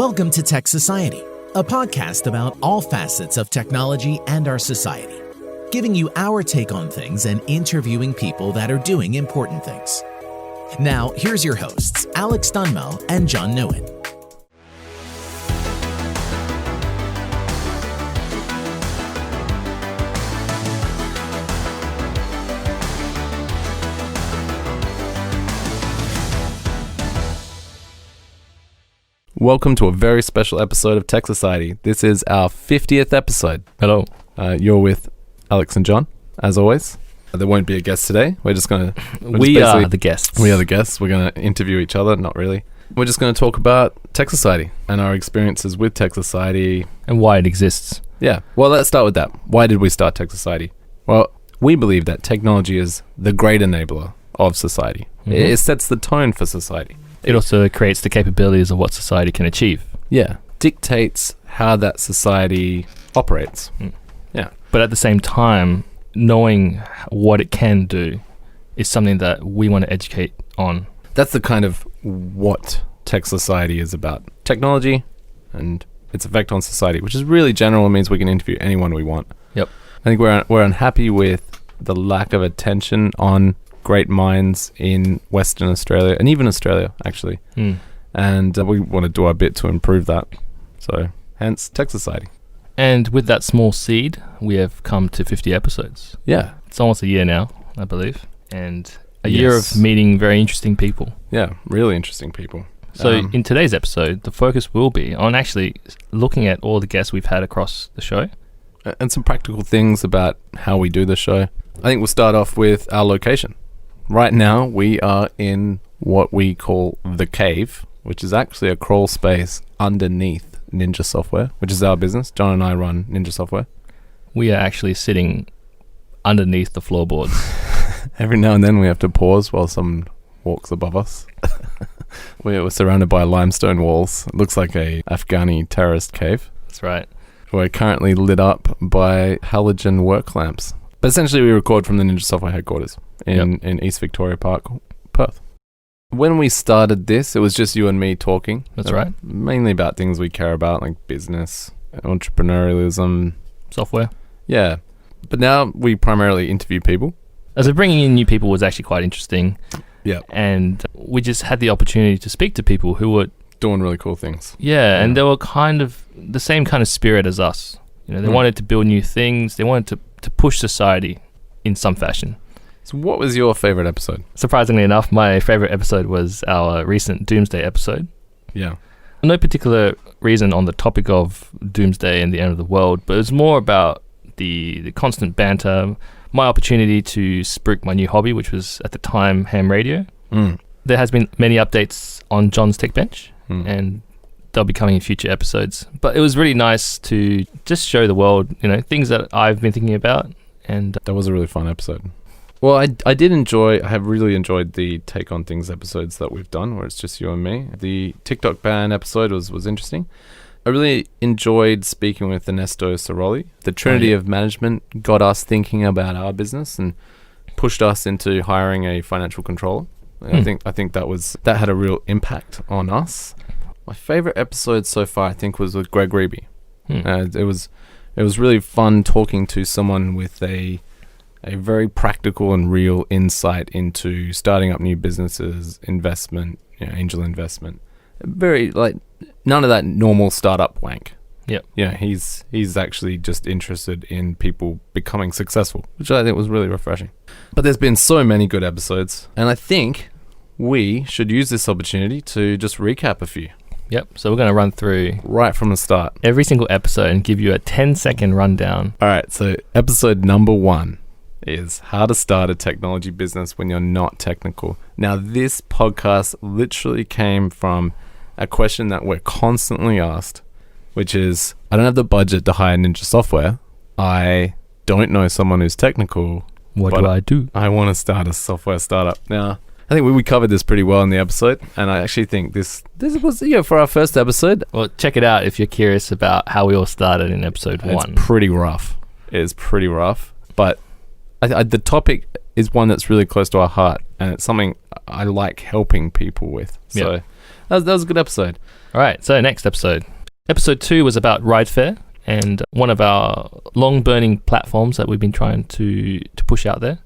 Welcome to Tech Society, a podcast about all facets of technology and our society, giving you our take on things and interviewing people that are doing important things. Now, here's your hosts, Alex Dunmel and John Newman. Welcome to a very special episode of Tech Society. This is our 50th episode. Hello. You're with Alex and John, as always. There won't be a guest today. We're just going to... We are the guests. We are the guests. We're going to interview each other. Not really. We're just going to talk about Tech Society and our experiences with Tech Society. And why it exists. Yeah. Well, let's start with that. Why did we start Tech Society? Well, we believe that technology is the great enabler of society. Mm-hmm. It sets the tone for society. It also creates the capabilities of what society can achieve. Yeah. Dictates how that society operates. Yeah. But at the same time, knowing what it can do is something that we want to educate on. That's the kind of what Tech Society is about. Technology and its effect on society, which is really general. It means we can interview anyone we want. Yep. I think we're unhappy with the lack of attention on great minds in Western Australia and even Australia, actually. And we want to do our bit to improve that. So, hence Tech Society. And with that small seed, we have come to 50 episodes. Yeah. It's almost a year now, I believe. And a year of meeting very interesting people. Yeah, really interesting people. So in today's episode, the focus will be on actually looking at all the guests we've had across the show. And some practical things about how we do the show. I think we'll start off with our location. Right now, we are in what we call the cave, which is actually a crawl space underneath Ninja Software, which is our business. John and I run Ninja Software. We are actually sitting underneath the floorboards. Every now and then we have to pause while someone walks above us. We're surrounded by limestone walls. It looks like a Afghani terrorist cave. That's right. We're currently lit up by halogen work lamps. But essentially, we record from the Ninja Software headquarters in East Victoria Park, Perth. When we started this, it was just you and me talking. That's right. Mainly about things we care about, like business, entrepreneurialism. Software. Yeah. But now we primarily interview people. So bringing in new people was actually quite interesting. Yeah. And we just had the opportunity to speak to people who were... doing really cool things. Yeah, and they were kind of the same kind of spirit as us. You know, they wanted to build new things. They wanted to push society in some fashion. So what was your favorite episode? Surprisingly enough, my favorite episode was our recent Doomsday episode. Yeah. No particular reason on the topic of Doomsday and the end of the world, but it was more about the constant banter, my opportunity to spruik my new hobby, which was at the time ham radio. There has been many updates on John's Tech Bench, and they'll be coming in future episodes. But it was really nice to just show the world, you know, things that I've been thinking about. And that was a really fun episode. Well, I have really enjoyed the Take on Things episodes that we've done, where it's just you and me. The TikTok ban episode was interesting. I really enjoyed speaking with Ernesto Cirolli. The Trinity of Management got us thinking about our business and pushed us into hiring a financial controller. I think that had a real impact on us. My favorite episode so far, I think, was with Greg Reeby. It was really fun talking to someone with a very practical and real insight into starting up new businesses, investment, angel investment. Very none of that normal startup wank. Yep. Yeah, he's actually just interested in people becoming successful, which I think was really refreshing. But there's been so many good episodes, and I think we should use this opportunity to just recap a few. Yep, so we're going to run through right from the start every single episode and give you a 10-second rundown. All right, so episode number 1 is how to start a technology business when you're not technical. Now, this podcast literally came from a question that we're constantly asked, which is, I don't have the budget to hire Ninja Software. I don't know someone who's technical. What do I do? I want to start a software startup. Now, I think we covered this pretty well in the episode, and I actually think this was, for our first episode. Well, check it out if you're curious about how we all started in episode 1. It's pretty rough. It is pretty rough, but the topic is one that's really close to our heart, and it's something I like helping people with. So that was a good episode. All right, so next episode. Episode 2 was about Ridefare, and one of our long-burning platforms that we've been trying to push out there.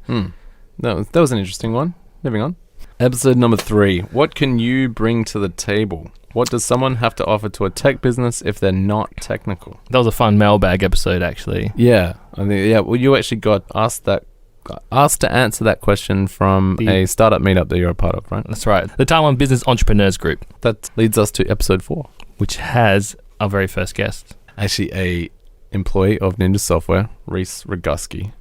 That was an interesting one. Moving on. Episode number 3. What can you bring to the table? What does someone have to offer to a tech business if they're not technical? That was a fun mailbag episode, actually. Yeah. Well, you actually got asked to answer that question from a startup meetup that you're a part of, right? That's right. The Taiwan Business Entrepreneurs Group. That leads us to episode 4. Which has our very first guest. Actually, a employee of Ninja Software, Reese Roguski.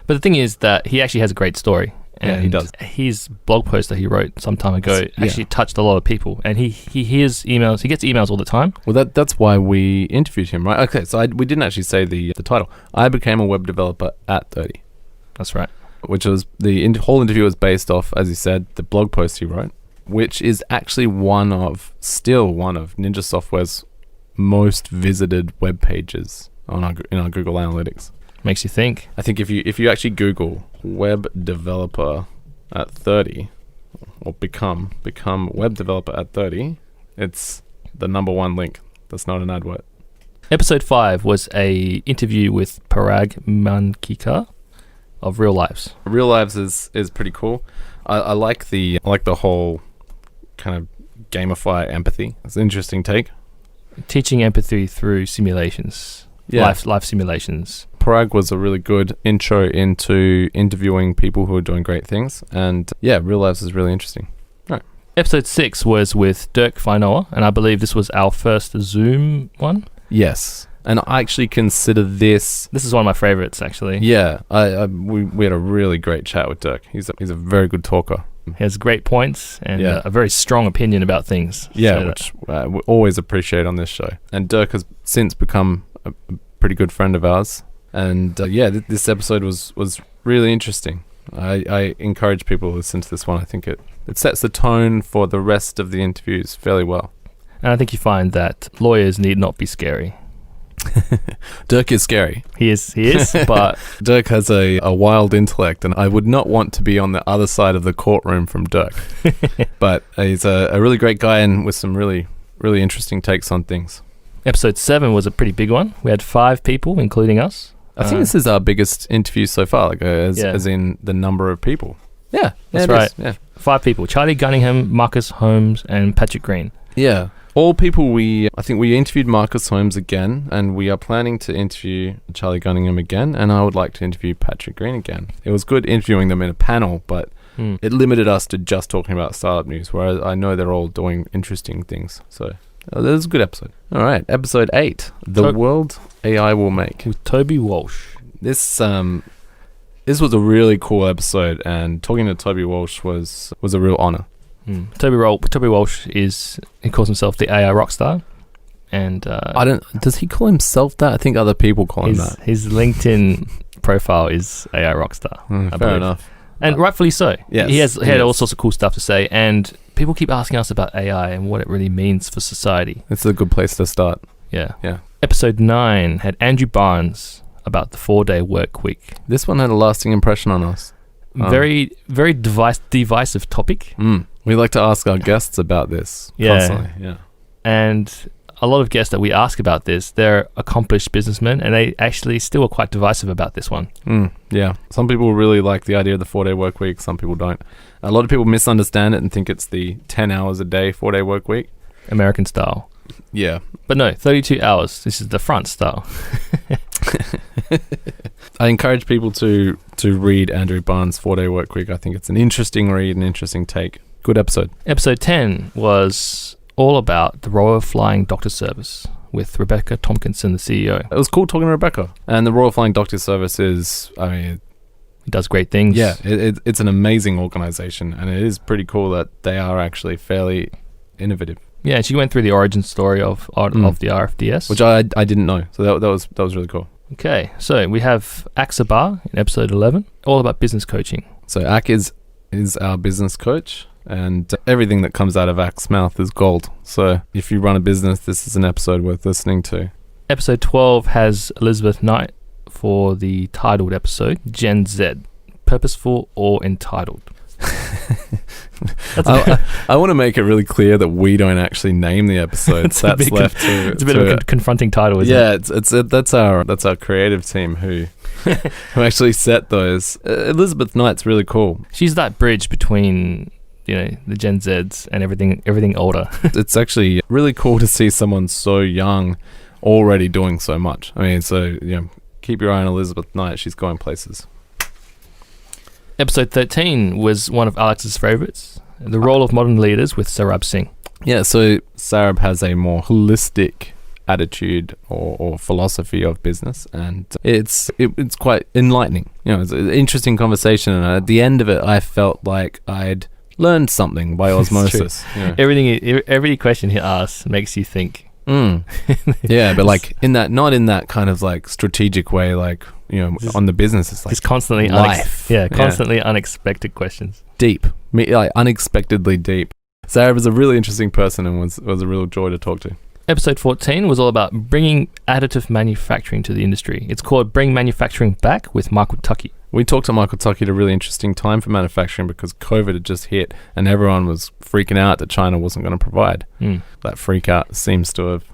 But the thing is that he actually has a great story. Yeah, he does. His blog post that he wrote some time ago actually touched a lot of people, and he hears emails. He gets emails all the time. Well, that's why we interviewed him, right? Okay, so we didn't actually say the title. I became a web developer at 30. That's right. Which was whole interview was based off, as he said, the blog post he wrote, which is actually still one of Ninja Software's most visited web pages in our Google Analytics. Makes you think. I think if you actually Google web developer at 30 or become web developer at 30, it's the number 1 link. That's not an advert. Episode 5 was a interview with Parag Mankika of Real Lives. Real Lives is pretty cool. I like the whole kind of gamify empathy. It's an interesting take. Teaching empathy through simulations. Yeah. Life simulations. Parag was a really good intro into interviewing people who are doing great things. And yeah, Real Lives is really interesting. Right. Episode 6 was with Dirk Fainoa, and I believe this was our first Zoom one. Yes. And I actually consider this... This is one of my favorites, actually. Yeah. We had a really great chat with Dirk. He's a very good talker. He has great points and a very strong opinion about things. Yeah, which we always appreciate on this show. And Dirk has since become a pretty good friend of ours. And this episode was really interesting. I encourage people to listen to this one. I think it sets the tone for the rest of the interviews fairly well. And I think you find that lawyers need not be scary. Dirk is scary. He is, but... Dirk has a wild intellect, and I would not want to be on the other side of the courtroom from Dirk. But he's a really great guy and with some really, really interesting takes on things. Episode 7 was a pretty big one. We had 5 people, including us. I think this is our biggest interview so far, as in the number of people. Yeah, that's right. Yeah. 5 people. Charlie Gunningham, Marcus Holmes, and Patrick Green. Yeah. All people I think we interviewed Marcus Holmes again, and we are planning to interview Charlie Gunningham again, and I would like to interview Patrick Green again. It was good interviewing them in a panel, but it limited us to just talking about startup news, whereas I know they're all doing interesting things. So that was a good episode. All right, episode 8, The World AI Will Make. With Toby Walsh. This was a really cool episode, and talking to Toby Walsh was a real honor. Toby Walsh he calls himself the AI rockstar, and does he call himself that? I think other people call him that. His LinkedIn profile is AI rockstar. Fair enough, and rightfully so. Yes, he had all sorts of cool stuff to say, and people keep asking us about AI and what it really means for society. It's a good place to start. Yeah. Episode 9 had Andrew Barnes about the 4-day work week. This one had a lasting impression on us. Very, very divisive topic. We like to ask our guests about this constantly. Yeah. And a lot of guests that we ask about this, they're accomplished businessmen, and they actually still are quite divisive about this one. Yeah. Some people really like the idea of the 4-day work week. Some people don't. A lot of people misunderstand it and think it's the 10 hours a day, 4-day work week. American style. Yeah. But no, 32 hours. This is the front style. I encourage people to read Andrew Barnes' 4-day work week. I think it's an interesting read, an interesting take. Good episode. Episode 10 was all about the Royal Flying Doctor Service with Rebecca Tompkinson, the CEO. It was cool talking to Rebecca. And the Royal Flying Doctor Service it does great things. Yeah, it's an amazing organization, and it is pretty cool that they are actually fairly innovative. Yeah, she went through the origin story of the RFDS, which I didn't know. So that was really cool. Okay, so we have Ak Sabar in episode 11, all about business coaching. So Ak is our business coach, and everything that comes out of Ak's mouth is gold. So if you run a business, this is an episode worth listening to. Episode 12 has Elizabeth Knight for the titled episode, Gen Z, Purposeful or Entitled. I want to make it really clear that we don't actually name the episodes. That's left to. It's a bit of a confronting title, isn't it? Yeah, that's our creative team who actually set those. Elizabeth Knight's really cool. She's that bridge between the Gen Zs and everything older. It's actually really cool to see someone so young already doing so much. I mean, so keep your eye on Elizabeth Knight. She's going places. Episode 13 was one of Alex's favourites, The Role of Modern Leaders with Sarab Singh. Yeah, so Sarab has a more holistic attitude or philosophy of business, and it's quite enlightening. It's an interesting conversation, and at the end of it, I felt like I'd learned something by osmosis. Every question he asks makes you think. Yeah, but like not in that kind of like strategic way, like on the business. It's like it's constantly life. Constantly unexpected questions. Deep, like unexpectedly deep. Sarah was a really interesting person and was a real joy to talk to. Episode 14 was all about bringing additive manufacturing to the industry. It's called Bring Manufacturing Back with Michael Tuckey. We talked to Michael Tuckey at a really interesting time for manufacturing because COVID had just hit and everyone was freaking out that China wasn't going to provide. That freak out seems to have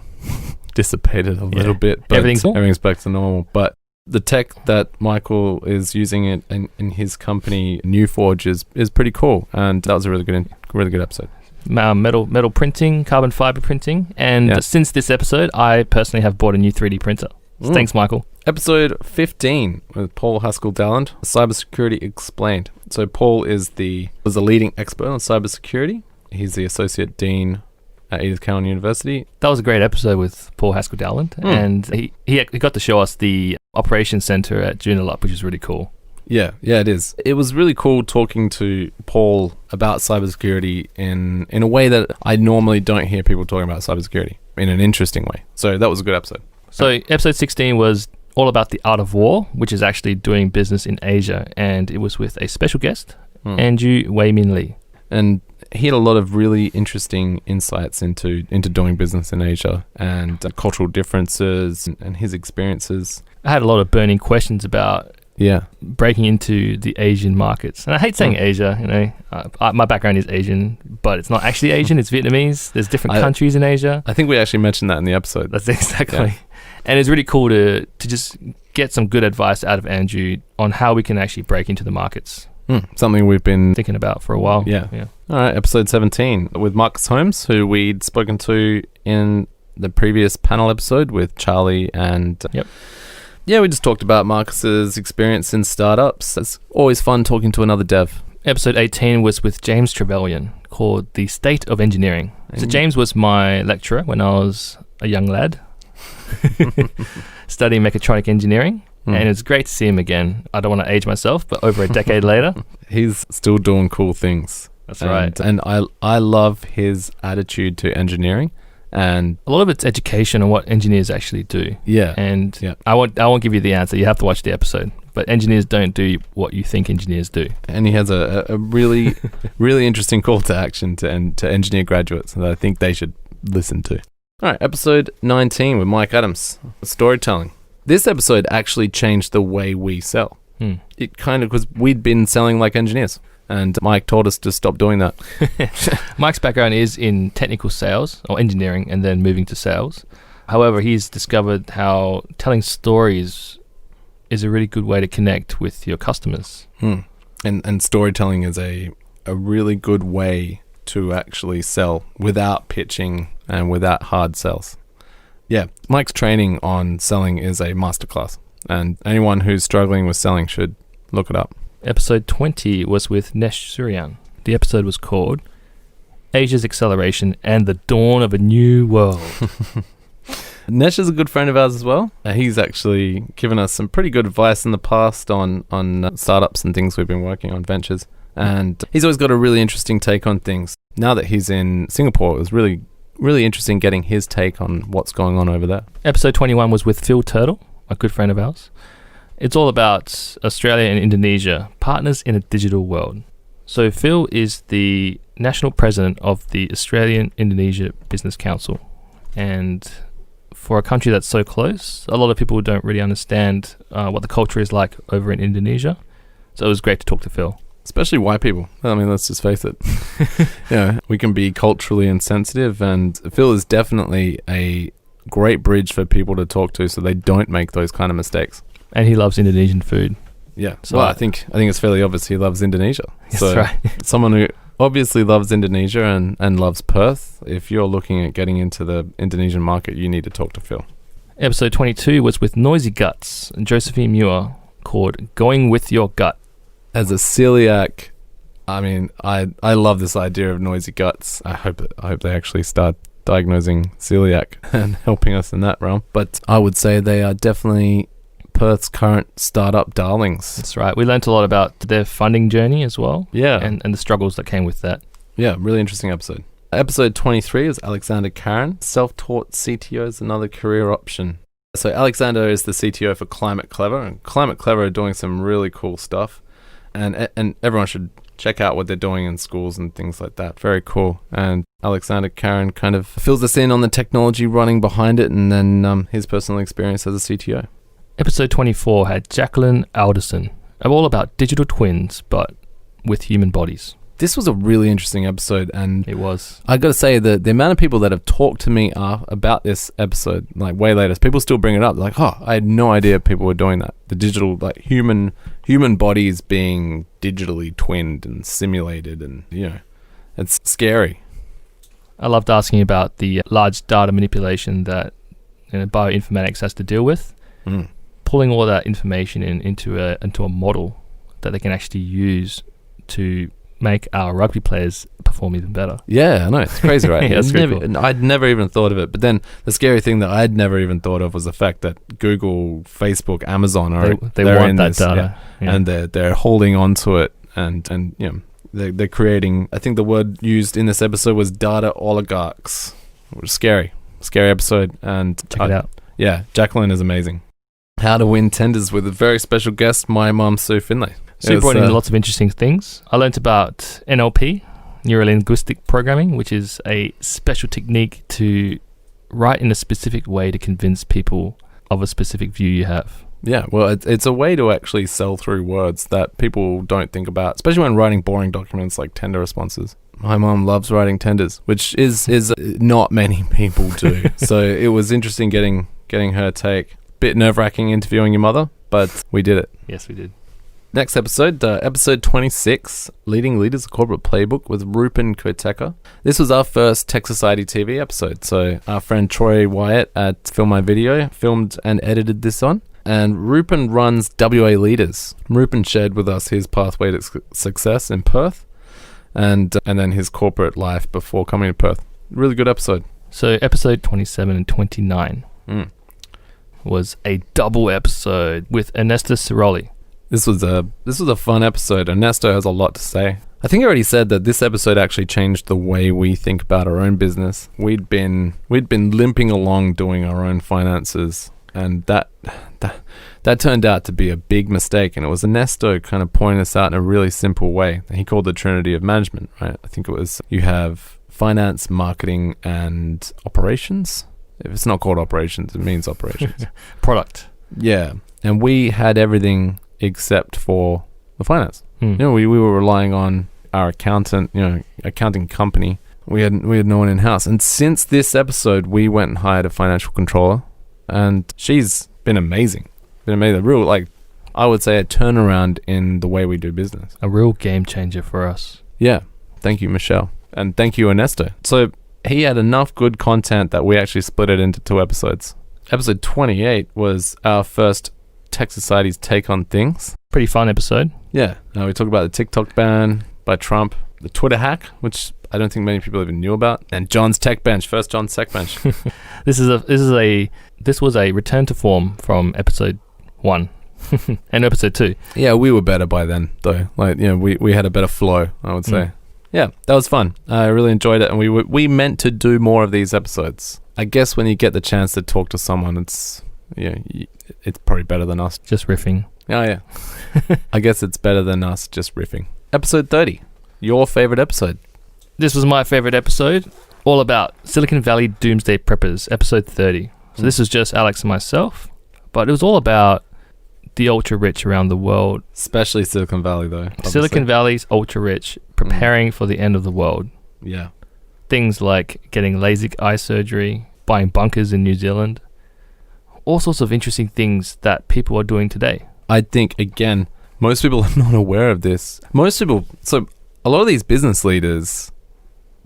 dissipated a little bit, but everything's back to normal. But the tech that Michael is using it in his company, Newforge, is pretty cool, and that was a really good episode. Metal printing, carbon fiber printing, and since this episode, I personally have bought a new 3D printer. So thanks, Michael. Episode 15 with Paul Haskell-Dalland, Cybersecurity Explained. So Paul was a leading expert on cybersecurity. He's the Associate Dean at Edith Cowan University. That was a great episode with Paul Haskell-Dalland, and he got to show us the operations center at Joondalup, which is really cool. Yeah, it is. It was really cool talking to Paul about cybersecurity in a way that I normally don't hear people talking about cybersecurity, in an interesting way. So that was a good episode. So episode 16 was all about the art of war, which is actually doing business in Asia, and it was with a special guest, Andrew Wei-Min Lee. And he had a lot of really interesting insights into doing business in Asia and cultural differences and his experiences. I had a lot of burning questions about breaking into the Asian markets. And I hate saying Asia, my background is Asian, but it's not actually Asian, it's Vietnamese. There's different countries in Asia. I think we actually mentioned that in the episode. That's exactly. Yeah. And it's really cool to just get some good advice out of Andrew on how we can actually break into the markets. Something we've been thinking about for a while. Yeah. All right, episode 17 with Marcus Holmes, who we'd spoken to in the previous panel episode with Charlie and... Yeah, we just talked about Marcus's experience in startups. It's always fun talking to another dev. Episode 18 was with James Trevelyan, called The State of Engineering. So James was my lecturer when I was a young lad, studying mechatronic engineering. And it's great to see him again. I don't want to age myself, but over a decade later. He's still doing cool things. That's right. And I love his attitude to engineering. And a lot of it's education on what engineers actually do. Yeah. And I won't give you the answer. You have to watch the episode. But engineers don't do what you think engineers do. And he has a really, really interesting call to action to engineer graduates that I think they should listen to. All right, episode 19 with Mike Adams, storytelling. This episode actually changed the way we sell. It kind of, because we'd been selling like engineers. And Mike told us to stop doing that. Mike's background is in technical sales or engineering and then moving to sales. However, he's discovered how telling stories is a really good way to connect with your customers. And storytelling is a really good way to actually sell without pitching and without hard sells. Yeah, Mike's training on selling is a masterclass. And anyone who's struggling with selling should look it up. Episode 20 was with Nesh Suryan. The episode was called Asia's Acceleration and the Dawn of a New World. Nesh is a good friend of ours as well. He's actually given us some pretty good advice in the past on startups and things we've been working on, ventures. And he's always got a really interesting take on things. Now that he's in Singapore, it was really, really interesting getting his take on what's going on over there. Episode 21 was with Phil Turtle, a good friend of ours. It's all about Australia and Indonesia, partners in a digital world. So Phil is the national president of the Australian-Indonesia Business Council. And for a country that's so close, a lot of people don't really understand what the culture is like over in Indonesia. So it was great to talk to Phil. especially white people. I mean, let's just face it. We can be culturally insensitive, and Phil is definitely a great bridge for people to talk to so they don't make those kind of mistakes. And he loves Indonesian food. Yeah. So I think it's fairly obvious he loves Indonesia. That's right. Someone who obviously loves Indonesia and loves Perth, if you're looking at getting into the Indonesian market, you need to talk to Phil. Episode 22 was with Noisy Guts and Josephine Muir, called Going With Your Gut. As a celiac, I mean, I love this idea of Noisy Guts. I hope they actually start diagnosing celiac and helping us in that realm. But I would say they are definitely Perth's current startup darlings. That's right. We learnt a lot about their funding journey as well. Yeah. And the struggles that came with that. Yeah, really interesting episode. Episode 23 is Alexander Karen. Self-taught CTO is another career option. So Alexander is the CTO for Climate Clever, and Climate Clever are doing some really cool stuff. And everyone should check out what they're doing in schools and things like that. Very cool. And Alexander Karen kind of fills us in on the technology running behind it, and then his personal experience as a CTO. Episode 24 had Jacqueline Alderson, all about digital twins, but with human bodies. This was a really interesting episode, and it was. I got to say that the amount of people that have talked to me about this episode, like way later, people still bring it up. They're like, oh, I had no idea people were doing that. The digital, like human bodies being digitally twinned and simulated, and it's scary. I loved asking about the large data manipulation that bioinformatics has to deal with. Pulling all that information into a model that they can actually use to make our rugby players perform even better. Yeah, I know. It's crazy, right? Yeah, cool. I'd never even thought of it. But then the scary thing that I'd never even thought of was the fact that Google, Facebook, Amazon are they want that data. Yeah. And they're holding on to it, and they're creating, I think the word used in this episode was data oligarchs, which is scary. Scary episode. And check it out. Yeah, Jacqueline is amazing. How to win tenders with a very special guest, my mum, Sue Finlay. Sue brought in lots of interesting things. I learnt about NLP, neuro-linguistic programming, which is a special technique to write in a specific way to convince people of a specific view you have. Yeah, well, it's a way to actually sell through words that people don't think about, especially when writing boring documents like tender responses. My mum loves writing tenders, which is not many people do. So it was interesting getting her take. Bit nerve-wracking interviewing your mother, but we did it. Yes, we did. Next episode, episode 26, Leading Leaders, a Corporate Playbook with Rupen Koteka. This was our first Tech Society TV episode. So our friend Troy Wyatt at Film My Video filmed and edited this on. And Rupen runs WA Leaders. Rupen shared with us his pathway to success in Perth and then his corporate life before coming to Perth. Really good episode. So episode 27 and 29 was a double episode with Ernesto Cirolli. This was a fun episode. Ernesto has a lot to say. I think I already said that this episode actually changed the way we think about our own business. We'd been limping along doing our own finances, and that turned out to be a big mistake. And it was Ernesto kind of pointing us out in a really simple way. He called the Trinity of Management, right? I think it was you have finance, marketing, and operations. If it's not called operations, it means operations. Product. Yeah, and we had everything except for the finance. We were relying on our accounting company. We had no one in house. And since this episode, we went and hired a financial controller, and she's been amazing. A real, I would say, a turnaround in the way we do business. A real game changer for us. Yeah. Thank you, Michelle, and thank you, Ernesto. So he had enough good content that we actually split it into 2 episodes. Episode 28 was our first Tech Society's take on things. Pretty fun episode. Yeah. We talked about the TikTok ban by Trump, the Twitter hack, which I don't think many people even knew about, and John's Tech Bench, first John's Tech Bench. This was a return to form from episode 1 and episode 2. Yeah, we were better by then, though. We had a better flow, I would say. Yeah, that was fun. I really enjoyed it, and we meant to do more of these episodes. I guess when you get the chance to talk to someone, it's probably better than us just riffing. Oh yeah. I guess it's better than us just riffing. Episode 30, your favorite episode. This was my favorite episode, all about Silicon Valley Doomsday Preppers, episode 30. So this was just Alex and myself, but it was all about the ultra rich around the world. Especially Silicon Valley, though. Obviously. Silicon Valley's ultra rich, preparing for the end of the world. Yeah. Things like getting LASIK eye surgery, buying bunkers in New Zealand. All sorts of interesting things that people are doing today. I think, again, most people are not aware of this. So a lot of these business leaders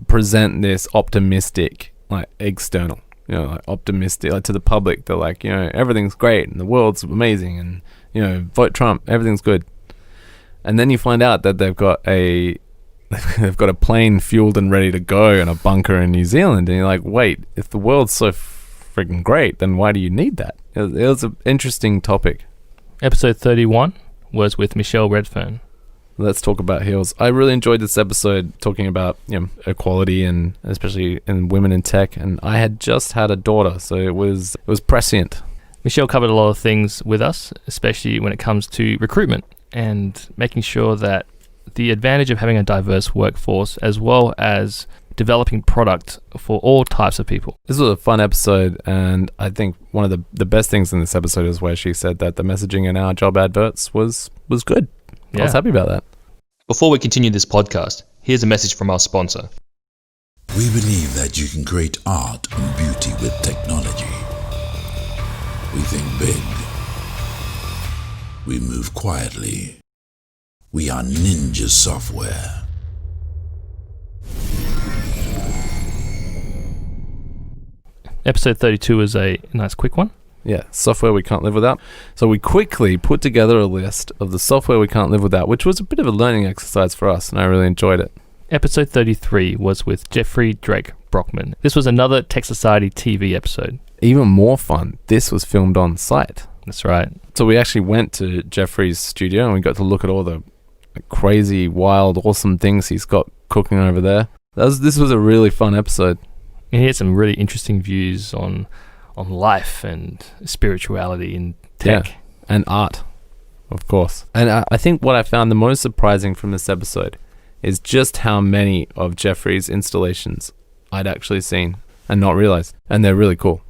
present this optimistic, like external, like optimistic, like to the public. They're like, everything's great and the world's amazing and, vote Trump, everything's good. And then you find out that they've got a plane fueled and ready to go in a bunker in New Zealand. And you're like, wait, if the world's so freaking great, then why do you need that? It was an interesting topic. Episode 31 was with Michelle Redfern. Let's talk about heels. I really enjoyed this episode talking about equality and especially in women in tech. And I had just had a daughter, so it was prescient. Michelle covered a lot of things with us, especially when it comes to recruitment and making sure that the advantage of having a diverse workforce as well as developing product for all types of people. This was a fun episode, and I think one of the best things in this episode is where she said that the messaging in our job adverts was good. Yeah. I was happy about that. Before we continue this podcast, here's a message from our sponsor. We believe that you can create art and beauty with technology. We think big. We move quietly. We are Ninja Software. Episode 32 is a nice quick one. Yeah, software we can't live without. So we quickly put together a list of the software we can't live without, which was a bit of a learning exercise for us, and I really enjoyed it. Episode 33 was with Jeffrey Drake Brockman. This was another Tech Society TV episode. Even more fun, this was filmed on site. That's right. So we actually went to Jeffrey's studio and we got to look at all the crazy, wild, awesome things he's got cooking over there. This was a really fun episode. And he had some really interesting views on life and spirituality in tech. Yeah, and art, of course. And I think what I found the most surprising from this episode is just how many of Jeffrey's installations I'd actually seen and not realized. And they're really cool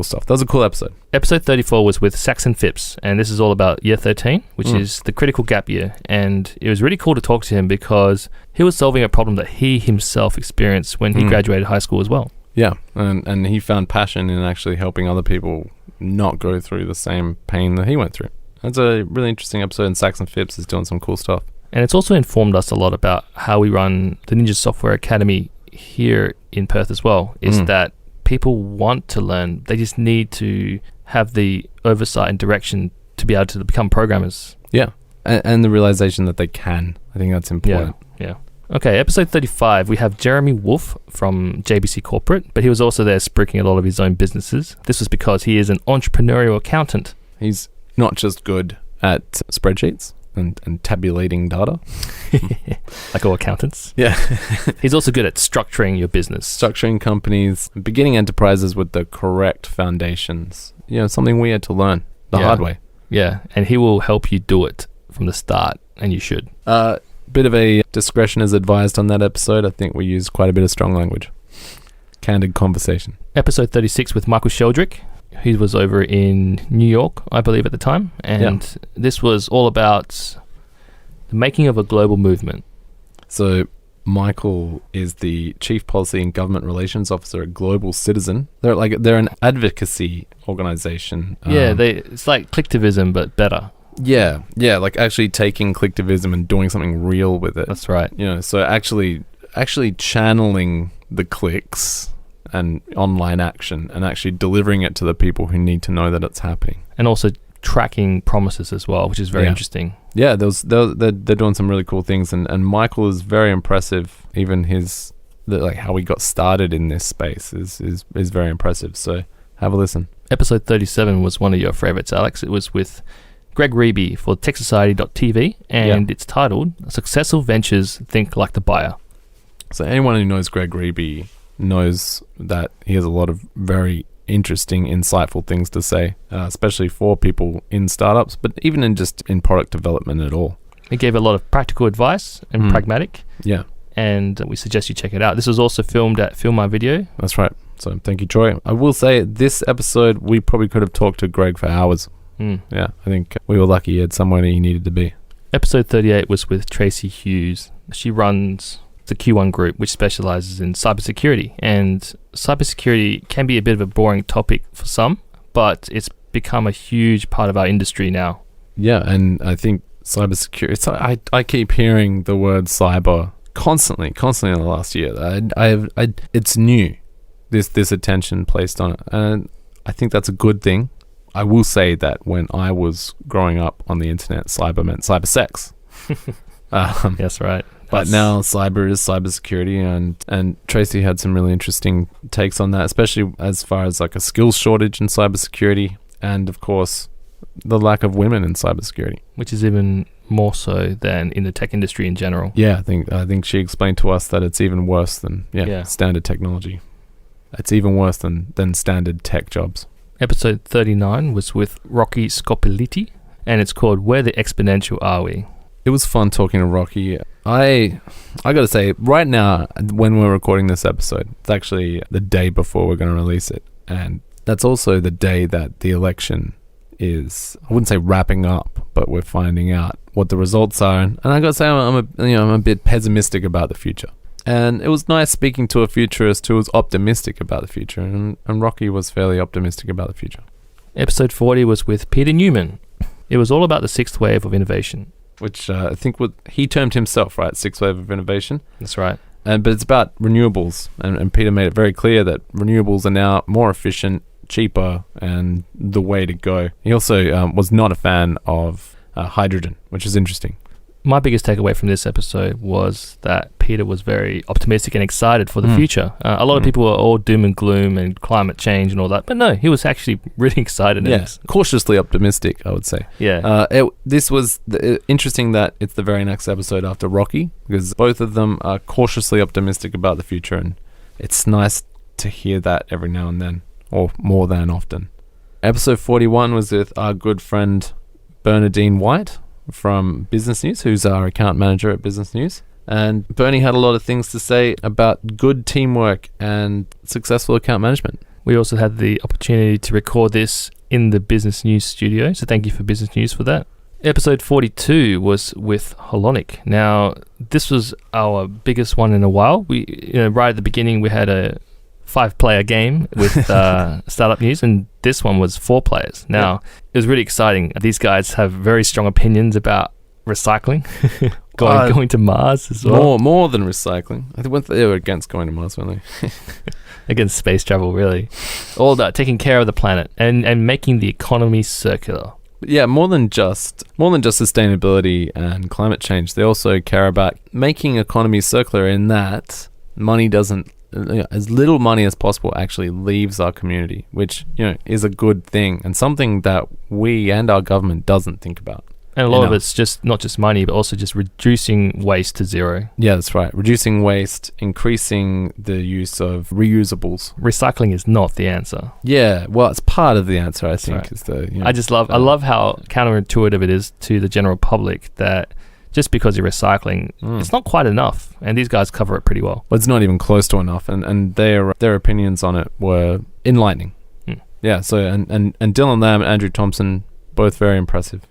stuff. That was a cool episode. Episode 34 was with Saxon Phipps, and this is all about year 13, which is the critical gap year. And it was really cool to talk to him because he was solving a problem that he himself experienced when he graduated high school as well. Yeah, and he found passion in actually helping other people not go through the same pain that he went through. That's a really interesting episode, and Saxon Phipps is doing some cool stuff. And it's also informed us a lot about how we run the Ninja Software Academy here in Perth as well, is that people want to learn. They just need to have the oversight and direction to be able to become programmers. Yeah, and the realization that they can. I think that's important. Yeah. Okay, episode 35, we have Jeremy Wolf from JBC Corporate, but he was also there spruiking a lot of his own businesses. This was because he is an entrepreneurial accountant. He's not just good at spreadsheets and tabulating data. Like all accountants. Yeah. He's also good at structuring your business. Structuring companies, beginning enterprises with the correct foundations. Something we had to learn the hard way. Yeah, and he will help you do it from the start, and you should. Bit of a discretion is advised on that episode. I think we used quite a bit of strong language. Candid conversation. Episode 36 with Michael Sheldrick. He was over in New York, I believe, at the time. And this was all about the making of a global movement. So Michael is the Chief Policy and Government Relations Officer at Global Citizen. They're an advocacy organization. It's like clicktivism, but better. Yeah, like actually taking clicktivism and doing something real with it. That's right. So actually channeling the clicks and online action and actually delivering it to the people who need to know that it's happening. And also tracking promises as well, which is very interesting. Yeah, they're doing some really cool things, and Michael is very impressive. Even how he got started in this space is very impressive. So have a listen. Episode 37 was one of your favorites, Alex. It was with Greg Reeby for TechSociety.tv, and it's titled Successful Ventures Think Like the Buyer. So anyone who knows Greg Reeby knows that he has a lot of very interesting, insightful things to say, especially for people in startups, but even in product development at all. He gave a lot of practical advice and pragmatic. Yeah. And we suggest you check it out. This was also filmed at Film My Video. That's right. So thank you, Troy. I will say this episode, we probably could have talked to Greg for hours. Yeah, I think we were lucky he had somewhere he needed to be. Episode 38 was with Tracy Hughes. She runs the Q1 group, which specializes in cybersecurity. And cybersecurity can be a bit of a boring topic for some, but it's become a huge part of our industry now. Yeah, and I think cybersecurity, I keep hearing the word cyber constantly in the last year. It's new, this attention placed on it. And I think that's a good thing. I will say that when I was growing up on the internet, cyber meant cyber sex. Yes, right. But now cyber is cybersecurity, and Tracy had some really interesting takes on that, especially as far as like a skills shortage in cybersecurity, and of course the lack of women in cybersecurity, which is even more so than in the tech industry in general. Yeah, I think she explained to us that it's even worse than standard technology. It's even worse than standard tech jobs. Episode 39 was with Rocky Scopelliti, and it's called Where the Exponential Are We? It was fun talking to Rocky. I got to say, right now, when we're recording this episode, it's actually the day before we're going to release it. And that's also the day that the election is, I wouldn't say wrapping up, but we're finding out what the results are. And I got to say, I'm a bit pessimistic about the future. And it was nice speaking to a futurist who was optimistic about the future. And Rocky was fairly optimistic about the future. Episode 40 was with Peter Newman. It was all about the sixth wave of innovation. Which I think he termed himself, right? Sixth wave of innovation. That's right. But it's about renewables. And Peter made it very clear that renewables are now more efficient, cheaper, and the way to go. He also was not a fan of hydrogen, which is interesting. My biggest takeaway from this episode was that Peter was very optimistic and excited for the future. A lot of people were all doom and gloom and climate change and all that, but no, he was actually really excited. Yeah, cautiously optimistic, I would say. Yeah. This was interesting that it's the very next episode after Rocky, because both of them are cautiously optimistic about the future, and it's nice to hear that every now and then, or more than often. Episode 41 was with our good friend Bernadine White from Business News, who's our account manager at Business News. And Bernie had a lot of things to say about good teamwork and successful account management. We also had the opportunity to record this in the Business News studio, so thank you for Business News for that. Episode 42 was with Holonic. Now, this was our biggest one in a while. We, right at the beginning, we had a 5-player game with startup news, and this one was 4 players. Now, It was really exciting. These guys have very strong opinions about recycling, going to Mars as well. More than recycling. I think they were against going to Mars, weren't they? Against space travel, really. All about taking care of the planet and making the economy circular. Yeah, more than just sustainability and climate change. They also care about making economies circular in that money doesn't, as little money as possible actually leaves our community, which is a good thing and something that we and our government doesn't think about. And a lot of it's just not just money, but also just reducing waste to zero. Yeah, that's right. Reducing waste, increasing the use of reusables. Recycling is not the answer. Yeah, well, it's part of the answer, I think. Right. Is the I love how counterintuitive it is to the general public that just because you're recycling, it's not quite enough. And these guys cover it pretty well. Well, it's not even close to enough. And their opinions on it were enlightening. Yeah, so and Dylan Lamb and Andrew Thompson, both very impressive.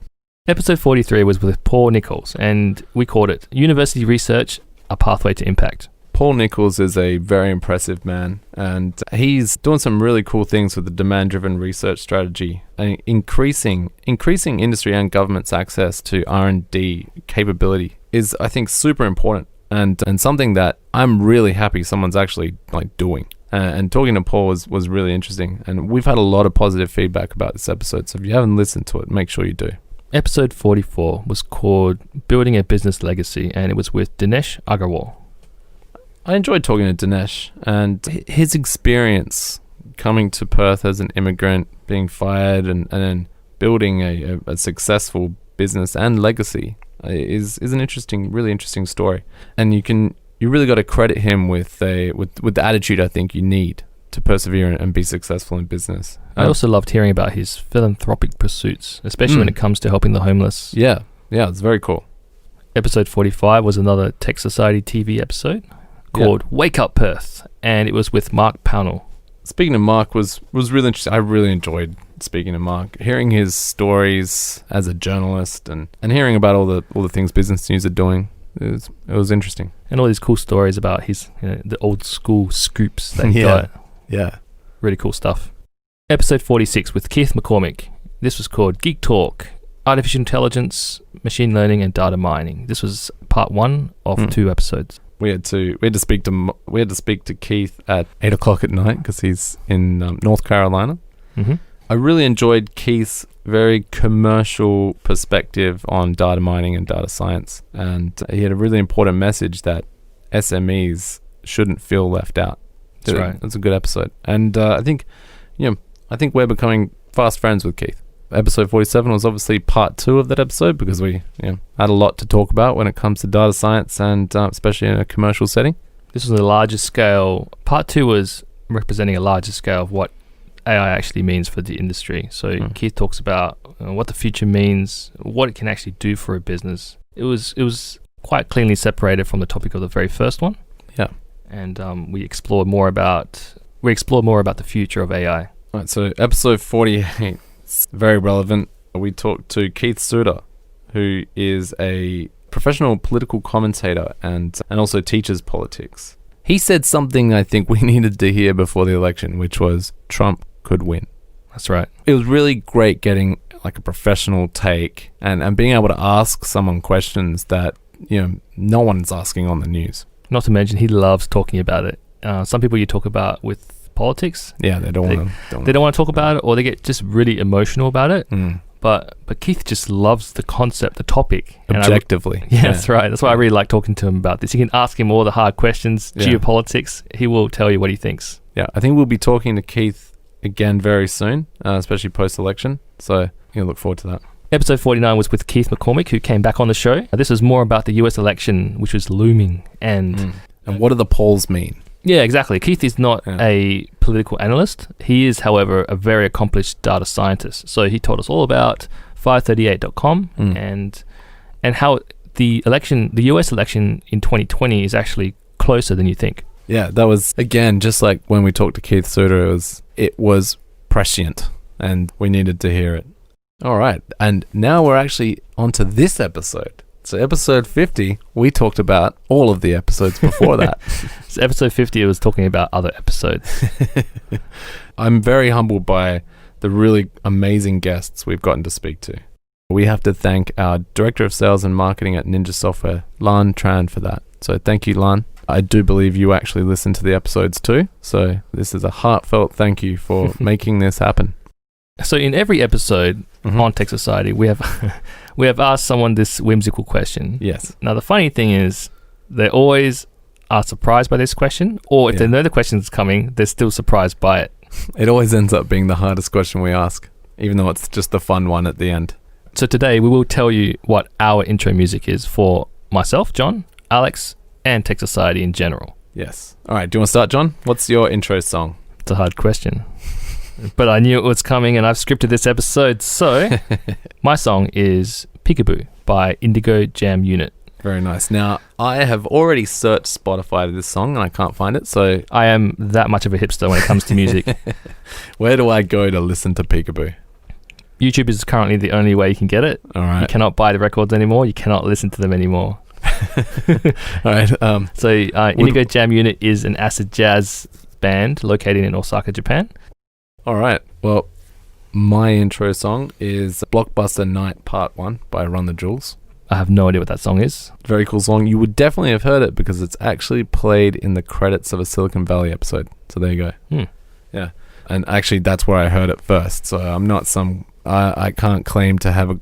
Episode 43 was with Paul Nichols, and we called it University Research, A Pathway to Impact. Paul Nichols is a very impressive man, and he's doing some really cool things with the demand-driven research strategy, and increasing industry and government's access to R&D capability is, I think, super important, and something that I'm really happy someone's actually doing. And talking to Paul was really interesting, and we've had a lot of positive feedback about this episode, so if you haven't listened to it, make sure you do. Episode 44 was called Building a Business Legacy, and it was with Dinesh Agarwal. I enjoyed talking to Dinesh, and his experience coming to Perth as an immigrant, being fired, and then building a successful business and legacy is an really interesting story. And you really got to credit him with the attitude I think you need to persevere and be successful in business. I also loved hearing about his philanthropic pursuits, especially when it comes to helping the homeless. Yeah, it's very cool. Episode 45 was another Tech Society TV episode called Wake Up Perth, and it was with Mark Pownell. speaking to Mark was really interesting. I really enjoyed speaking to Mark, hearing his stories as a journalist and hearing about all the things Business News are doing. It was interesting. And all these cool stories about his the old school scoops that he got. Yeah. Really cool stuff. Episode 46 with Keith McCormick. This was called Geek Talk, Artificial Intelligence, Machine Learning and Data Mining. This was part 1 of 2 episodes. We had to speak to Keith at 8 o'clock at night because he's in North Carolina. Mm-hmm. I really enjoyed Keith's very commercial perspective on data mining and data science, and he had a really important message that SMEs shouldn't feel left out. That's right. It's a good episode, and I think we're becoming fast friends with Keith. Episode 47 was obviously part 2 of that episode because we had a lot to talk about when it comes to data science and especially in a commercial setting. This was a larger scale. Part 2 was representing a larger scale of what AI actually means for the industry. So Keith talks about what the future means, what it can actually do for a business. It was quite cleanly separated from the topic of the very first one. Yeah. And we explored more about the future of AI. All right, so episode 48 is very relevant. We talked to Keith Suter, who is a professional political commentator and also teaches politics. He said something I think we needed to hear before the election, which was Trump could win. That's right. It was really great getting like a professional take and being able to ask someone questions that no one's asking on the news. Not to mention, he loves talking about it. Some people you talk about with politics, they don't want to talk about it, or they get just really emotional about it. But Keith just loves the concept, the topic. Objectively. That's right. That's why I really like talking to him about this. You can ask him all the hard questions, geopolitics. He will tell you what he thinks. Yeah, I think we'll be talking to Keith again very soon, especially post-election. So look forward to that. Episode 49 was with Keith McCormick, who came back on the show. This was more about the US election, which was looming. And what do the polls mean? Yeah, exactly. Keith is not a political analyst. He is, however, a very accomplished data scientist. So he told us all about 538.com and how the US election in 2020 is actually closer than you think. Yeah, that was, again, just like when we talked to Keith Suter, it was prescient and we needed to hear it. All right, and now we're actually onto this episode. So episode 50, we talked about all of the episodes before that. So episode 50 was talking about other episodes. I'm very humbled by the really amazing guests we've gotten to speak to. We have to thank our Director of Sales and Marketing at Ninja Software, Lan Tran, for that. So thank you, Lan. I do believe you actually listen to the episodes too. So this is a heartfelt thank you for making this happen. So in every episode on Tech Society, we have asked someone this whimsical question. Yes. Now the funny thing is, they always are surprised by this question, or if they know the question is coming, they're still surprised by it. It always ends up being the hardest question we ask, even though it's just the fun one at the end. So today we will tell you what our intro music is for myself, John, Alex, and Tech Society in general. Yes. All right. Do you want to start, John? What's your intro song? It's a hard question. But I knew it was coming and I've scripted this episode. So my song is Peekaboo by Indigo Jam Unit. Very nice. Now, I have already searched Spotify for this song and I can't find it. So I am that much of a hipster when it comes to music. Where do I go to listen to Peekaboo? YouTube is currently the only way you can get it. All right. You cannot buy the records anymore. You cannot listen to them anymore. All right. So Indigo Jam Unit is an acid jazz band located in Osaka, Japan. All right. Well, my intro song is Blockbuster Night Part 1 by Run the Jewels. I have no idea what that song is. Very cool song. You would definitely have heard it because it's actually played in the credits of a Silicon Valley episode. So there you go. Yeah. And actually, that's where I heard it first. So I'm not I can't claim to have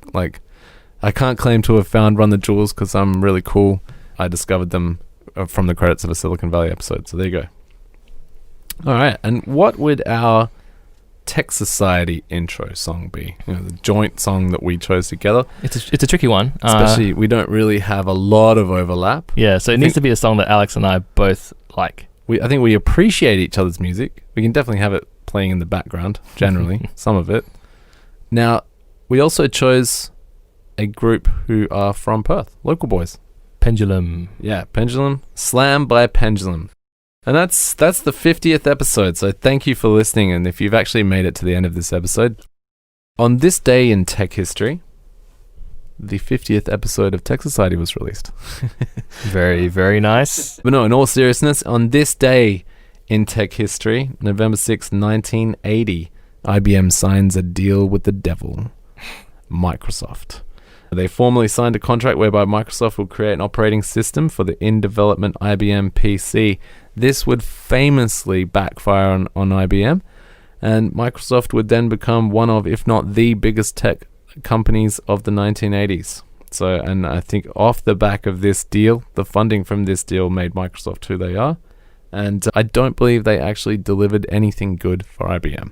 I can't claim to have found Run the Jewels because I'm really cool. I discovered them from the credits of a Silicon Valley episode. So there you go. All right. And what would our Tech Society intro song be? The joint song that we chose together. It's a tricky one. Especially, we don't really have a lot of overlap. Yeah, so it needs to be a song that Alex and I both like. I think we appreciate each other's music. We can definitely have it playing in the background, generally, some of it. Now, we also chose a group who are from Perth, local boys. Pendulum. Yeah, Pendulum. Slam by Pendulum. And that's the 50th episode. So thank you for listening. And if you've actually made it to the end of this episode, on this day in tech history, the 50th episode of Tech Society was released. Very, very nice. But no, in all seriousness, on this day in tech history, November 6, 1980, IBM signs a deal with the devil, Microsoft. They formally signed a contract whereby Microsoft will create an operating system for the in-development IBM PC. This would famously backfire on IBM, and Microsoft would then become one of, if not the biggest tech companies of the 1980s. So, and I think off the back of this deal, the funding from this deal made Microsoft who they are. And I don't believe they actually delivered anything good for IBM.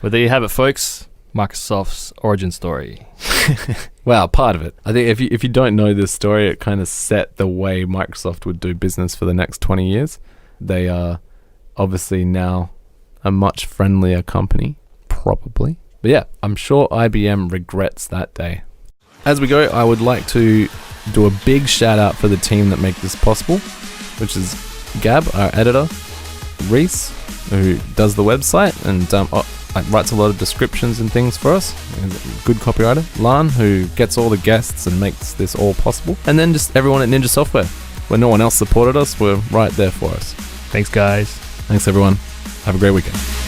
Well, there you have it, folks. Microsoft's origin story. Well, part of it. I think if you don't know this story, it kind of set the way Microsoft would do business for the next 20 years. They are obviously now a much friendlier company, probably. But yeah, I'm sure IBM regrets that day. As we go, I would like to do a big shout out for the team that make this possible, which is Gab, our editor, Reese, who does the website and writes a lot of descriptions and things for us. Good copywriter. Lan, who gets all the guests and makes this all possible. And then just everyone at Ninja Software. When no one else supported us, we're right there for us. Thanks, guys. Thanks, everyone. Have a great weekend.